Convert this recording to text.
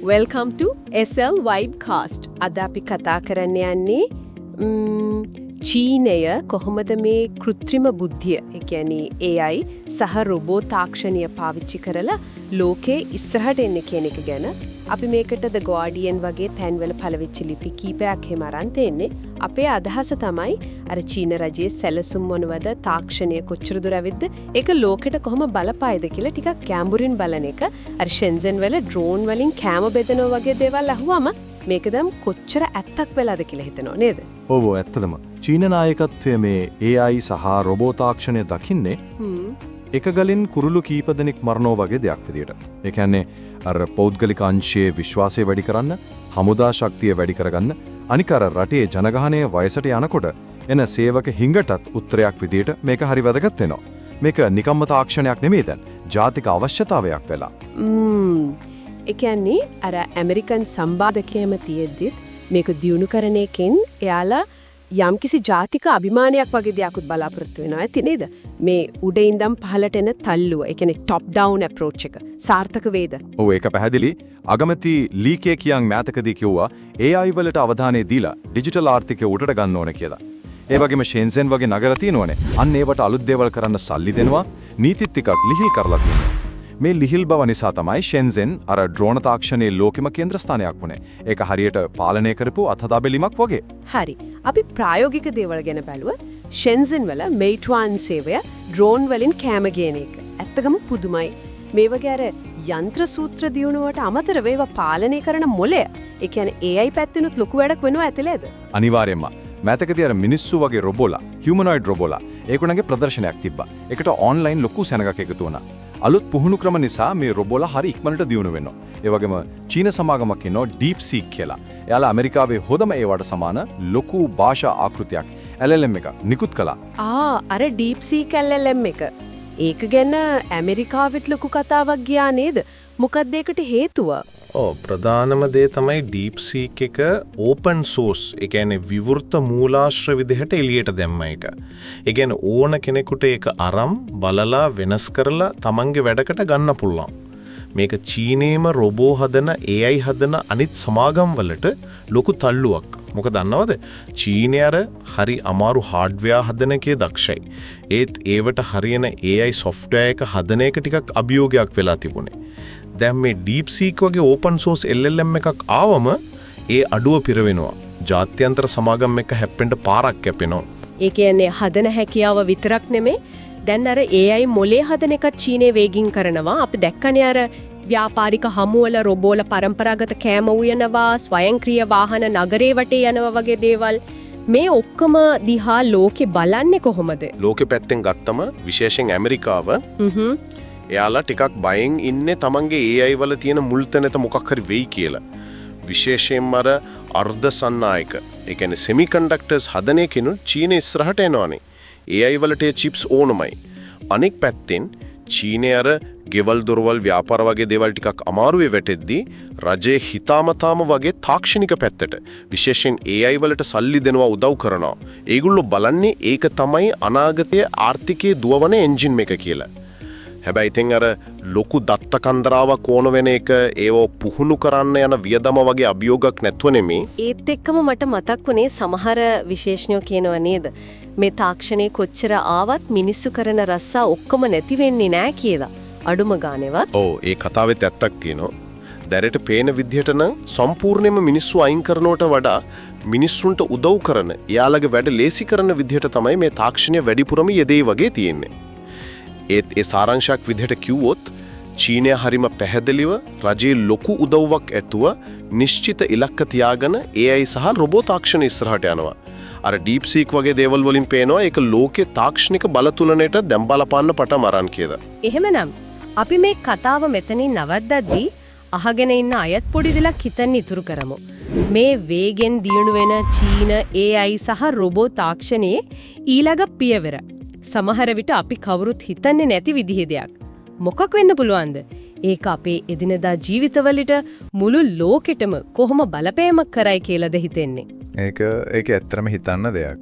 Welcome to SL Vibecast. අද අපි කතා කරන්න යන්නේ චීනය කොහොමද මේ කෘත්‍රිම බුද්ධිය, ඒ කියන්නේ AI සහ රොබෝ තාක්ෂණය පාවිච්චි කරලා ලෝකේ ඉස්සරහට එන්නේ කියන එක ගැන. අපි මේකට The Guardian වගේ තැන්වල පළවෙච්ච ලිපි කීපයක් එහෙම අරන් තෙන්නේ. අපේ අදහස තමයි අර චීන රජයේ සැලසුම් මොනවද, තාක්ෂණය කොච්චර දුර ඇවිද්ද, ඒක ලෝකෙට කොහොම බලපායිද කියලා ටිකක් ගැඹුරින් බලන එක. අර ෂෙන්සන් වල ඩ්‍රෝන් වලින් කැම බෙදනවා වගේ දේවල් අහුවම මේක දැන් කොච්චර ඇත්තක් වෙලාද කියලා හිතනවා නේද? ඔව් ඇත්තදම. චීන නායකත්වයේ මේ AI සහ රොබෝ තාක්ෂණය දකින්නේ එක ගලින් කුරුළු කීප දෙනෙක් මරනවා වගේ දෙයක් විදියට. ඒ කියන්නේ අර පෞද්ගලික අංශයේ විශ්වාසය වැඩි කරන්න, හමුදා ශක්තිය වැඩි කරගන්න, අනික අර රටේ ජනගහනය වයසට යනකොට එන සේවක හිඟටත් උත්තරයක් විදියට මේක හරි වැදගත් වෙනවා. මේක නිකම්ම තාක්ෂණයක් නෙමෙයි දැන්. ජාතික අවශ්‍යතාවයක් වෙලා. ඒ කියන්නේ අර ඇමරිකන් සම්බාධකයම තියෙද්දිත් මේක දියුණු කරන එකෙන් එයාලා යම්කිසි ජාතික අභිමානයක් වගේ දෙයක්ත් බලාපොරොත්තු වෙනවා ඇති නේද? මේ උඩින් ඉඳන් පහළට එන තල්ලුව, ඒ කියන්නේ টপ ඩවුන් අප්‍රෝච් එක සාර්ථක වේද? ඔව් ඒක පැහැදිලි. අගමැති ලීකේ කියන් මෑතකදී කිව්වා AI වලට අවධානය දීලා ඩිජිටල් ආර්ථිකය උඩට ගන්න ඕන කියලා. ඒ වගේම ෂෙන්සන් වගේ නගර තියෙනවනේ. අන්න ඒවට අලුත් දේවල් කරන්න සල්ලි දෙනවා, නීතිත් ටිකක් ලිහිල් කරලා තියෙනවා. මේ ලිහිල් බව නිසා තමයි ෂෙන්සන් අර ඩ්‍රෝන තාක්ෂණයේ ලෝකෙම කේන්ද්‍රස්ථානයක් වුණේ. ඒක හරියට පාලනය කරපු අතදබැලීමක් වගේ. හරි. අපි ප්‍රායෝගික දේවල් ගැන බැලුවොත් ෂෙන්සන් වල මෙයිටුවන් සේවය ඩ්‍රෝන් වලින් කැම ගේන එක ඇත්තටම පුදුමයි. මේ වගේ අර යන්ත්‍ර සූත්‍ර දියුණුවට අමතරව ඒවා පාලනය කරන මොලය, ඒ කියන්නේ AI පැත්තෙනුත් ලොකු වැඩක් වෙනවා ඇතිලේද? අනිවාර්යයෙන්ම. මෑතකදී අර මිනිස්සු වගේ රොබෝලා, හියුමනොයිඩ් රොබෝලා, ඒකුණගේ ප්‍රදර්ශනයක් තිබ්බා. ඒකට ඔන්ලයින් ලොකු සෙනගක් එකතු වුණා. අලුත් පුහුණු ක්‍රම නිසා මේ රොබෝලා හරි ඉක්මනට දියුණු වෙනවා. ඒ වගේම චීන සමාගමක් ඉන්නවා DeepSeek කියලා. එයාලා ඇමරිකාවේ හොඳම ඒවට සමාන ලොකු භාෂා ආකෘතියක් LLM එකක් නිකුත් කළා. අර DeepSeek LLM එක. ඒක ගැන ඇමරිකාවෙත් ලොකු කතාවක් ගියා නේද? මොකක්ද ඒකට හේතුව? ප්‍රධානම දේ තමයි DeepSeek එක open source, ඒ කියන්නේ විවෘත මූලාශ්‍ර විදිහට එළියට දැම්ම එක. ඒ කියන්නේ ඕන කෙනෙකුට ඒක අරන් බලලා වෙනස් කරලා තමන්ගේ වැඩකට ගන්න පුළුවන්. මේක චීනේම රොබෝ හදන AI හදන අනිත් සමාගම් වලට ලොකු තල්ලුවක්. මොකද දන්නවද? චීනේ අර හරි අමාරු හાર્ඩ්වෙයාර් හදන එකේ දක්ෂයි. ඒත් ඒවට හරියන AI software එක හදන එක ටිකක් අභියෝගයක් වෙලා තිබුණේ. දැන් මේ DeepSeek වගේ open source LLM එකක් ආවම ඒ අඩුව පිරවෙනවා. ජාත්‍යන්තර සමාගම් එක හැප්පෙන්න පාරක් කැපෙනවා. ඒ කියන්නේ හදන හැකියාව විතරක් නෙමෙයි, දැන් අර AI මොලේ හදන එක චීනේ වේගින් කරනවා. අපි දැක්කනේ අර ව්‍යාපාරික හමුවල රොබෝල පරම්පරාගත කෑම උයනවා, ස්වයංක්‍රීය වාහන නගරේ වටේ යනවා වගේ දේවල්. මේ ඔක්කොම දිහා ලෝකෙ බලන්නේ කොහොමද? ලෝකෙ පැත්තෙන් ගත්තම විශේෂයෙන් ඇමරිකාව එයාලා ටිකක් බයෙන් ඉන්නේ තමන්ගේ AI වල තියෙන මුල්තැනට මොකක් හරි වෙයි කියලා. විශේෂයෙන්ම අර අර්ධ සන්නායක, ඒ කියන්නේ semiconductors හදන එකෙනු චීන ඉස්සරහට එනවනේ. AI වලට chips ඕනමයි. අනෙක් පැත්තෙන් චීනේ අර ගෙවල් දොරවල් ව්‍යාපාර වගේ දේවල් ටිකක් අමාරුවේ වැටෙද්දී රජයේ හිතාමතාම වගේ තාක්ෂණික පැත්තට විශේෂයෙන් AI වලට සල්ලි දෙනවා, උදව් කරනවා. ඒගොල්ලෝ බලන්නේ ඒක තමයි අනාගතයේ ආර්ථිකයේ දුවවන එන්ජින් එක කියලා. හැබැයි ඉතින් අර ලොකු දත්ත කන්දරාවක් ඕන වෙන එක, ඒව පුහුණු කරන්න යන වියදම වගේ අභියෝගයක් නැතුව නෙමේ. ඒත් එක්කම මට මතක් වුණේ සමහර විශේෂඥයෝ කියනවා නේද, මේ තාක්ෂණයේ කොච්චර ආවත් මිනිස්සු කරන රස්සා ඔක්කොම නැති වෙන්නේ නැහැ කියලා. අඩුම ගානේවත්. ඔව්, ඒ කතාවෙත් ඇත්තක් තියෙනවා. දැරට පේන විදිහට නම් සම්පූර්ණයෙන්ම මිනිස්සු අයින් කරනවට වඩා මිනිස්සුන්ට උදව් කරන, එයාලගේ වැඩ ලේසි කරන විදිහට තමයි මේ තාක්ෂණය වැඩිපුරම යෙදෙයි වගේ තියෙන්නේ. ඒත් ඒ සාරාංශයක් විදිහට කිව්වොත් චීනය හරිම පැහැදිලිව රජයේ ලොකු උදව්වක් ඇතුව නිශ්චිත ඉලක්ක තියාගෙන AI සහ රොබෝ තාක්ෂණ ඉස්සරහට යනවා. අර DeepSeek වගේ දේවල් වලින් පේනවා ඒක ලෝකේ තාක්ෂණික බලතුලනයට දැන් බලපාන්න පටන් අරන් කියලා. එහෙමනම් අපි මේ කතාව මෙතනින් නවත්තද්දී අහගෙන ඉන්න අයත් පොඩි දෙලක් හිතන්න ඉතුරු කරමු. මේ වේගෙන් දියුණු වෙන චීන AI සහ රොබෝ තාක්ෂණයේ ඊළඟ පියවර සමහර විට අපි කවුරුත් හිතන්නේ නැති විදිහේ දෙයක්. මොකක් වෙන්න පුළුවන්ද? ඒක අපේ එදිනදා ජීවිතවලට මුළු ලෝකෙටම කොහොම බලපෑමක් කරයි කියලාද හිතෙන්නේ? ඒක ඇත්තටම හිතන්න දෙයක්.